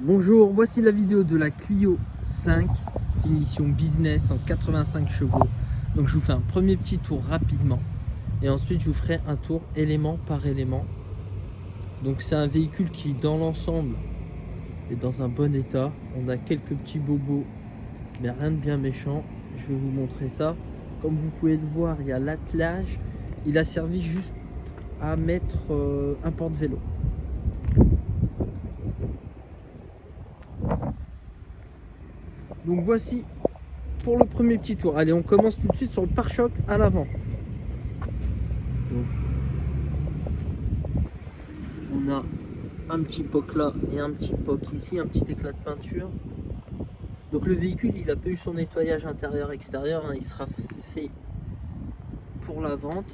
Bonjour, voici la vidéo de la Clio 5 finition business en 85 chevaux. Donc je vous fais un premier petit tour rapidement et ensuite je vous ferai un tour élément par élément. Donc c'est un véhicule qui dans l'ensemble est dans un bon état. On a quelques petits bobos mais rien de bien méchant. Je vais vous montrer ça. Comme vous pouvez le voir, il y a l'attelage. Il a servi juste à mettre un porte-vélo. Donc voici pour le premier petit tour. Allez, on commence tout de suite sur le pare-choc à l'avant. On a un petit poc là et un petit poc ici, un petit éclat de peinture. Donc le véhicule, il a pas eu son nettoyage intérieur-extérieur, hein, il sera fait pour la vente.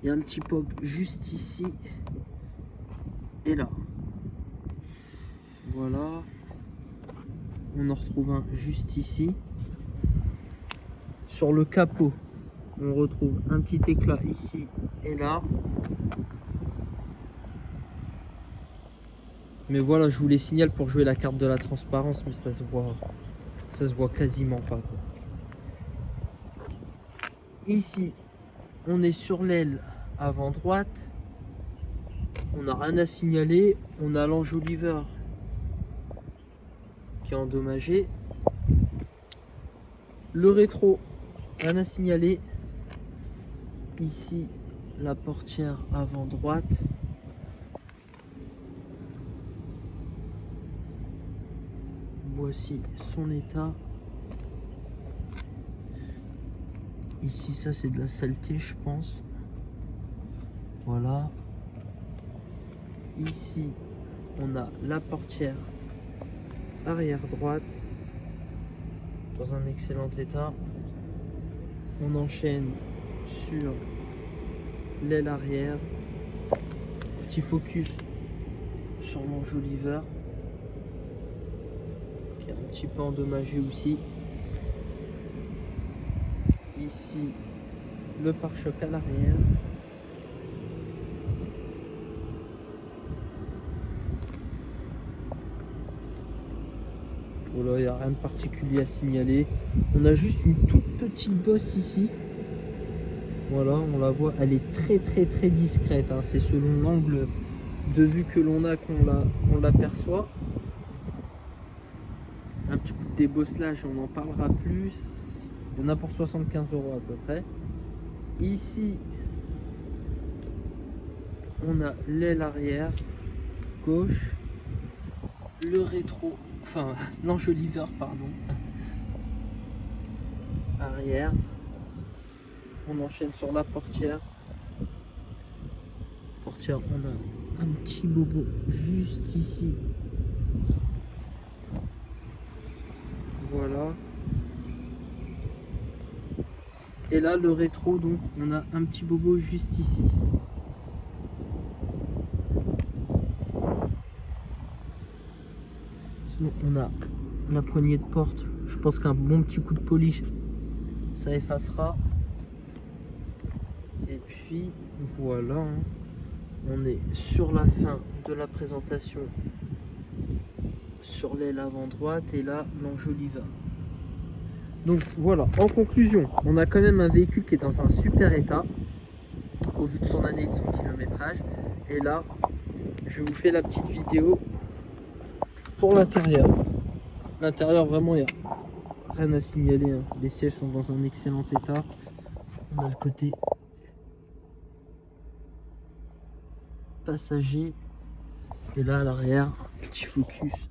Il y a un petit poc juste ici et là. Voilà. On en retrouve un juste ici. Sur le capot, on retrouve un petit éclat ici et là. Mais voilà, je vous les signale pour jouer la carte de la transparence, mais ça se voit quasiment pas, quoi. Ici, on est sur l'aile avant droite. On n'a rien à signaler. On a l'enjoliveur qui est endommagé. Le rétro, rien à signaler. Ici, la portière avant droite. Voici son état. Ici, ça c'est de la saleté, je pense. Voilà. Ici, on a la portière arrière droite dans un excellent état. On enchaîne sur l'aile arrière. Petit focus sur l'enjoliveur qui est un petit peu endommagé aussi. Ici, le pare-choc à l'arrière. Voilà, il n'y a rien de particulier à signaler. On a juste une toute petite bosse ici. Voilà, on la voit, elle est très discrète, hein. C'est selon l'angle de vue que l'on a qu'on l'aperçoit. Un petit coup de débosselage, on en parlera plus. Il y en a pour 75 € à peu près. Ici, on a l'aile arrière gauche, le rétro, enfin l'enjoliveur pardon, arrière. On enchaîne sur la portière. Portière, on a un petit bobo juste ici. Voilà. Et là, le rétro, donc, on a un petit bobo juste ici. Sinon, on a la poignée de porte. Je pense qu'un bon petit coup de polish, ça effacera. Et puis, voilà. Hein. On est sur la fin de la présentation sur l'aile avant droite et là, l'enjoliveur. Donc voilà, en conclusion, on a quand même un véhicule qui est dans un super état au vu de son année et de son kilométrage. Et là, je vous fais la petite vidéo pour l'intérieur. L'intérieur, vraiment, il n'y a rien à signaler, hein. Les sièges sont dans un excellent état. On a le côté passager. Et là, à l'arrière, petit focus.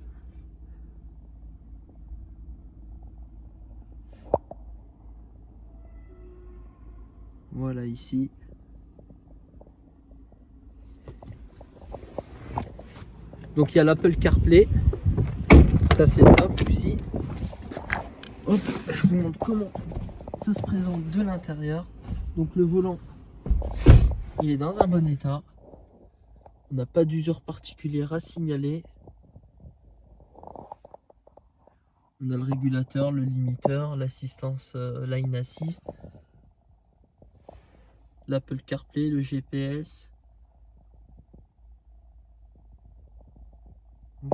Voilà ici. Donc il y a l'Apple CarPlay. Ça c'est top aussi. Hop, je vous montre comment ça se présente de l'intérieur. Donc le volant, il est dans un bon état. On n'a pas d'usure particulière à signaler. On a le régulateur, le limiteur, l'assistance Line Assist, l'Apple CarPlay, le GPS.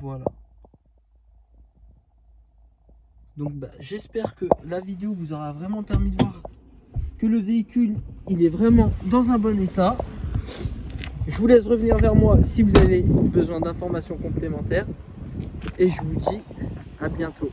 Voilà. Donc j'espère que la vidéo vous aura vraiment permis de voir que le véhicule il est vraiment dans un bon état. Je vous laisse revenir vers moi si vous avez besoin d'informations complémentaires et je vous dis à bientôt.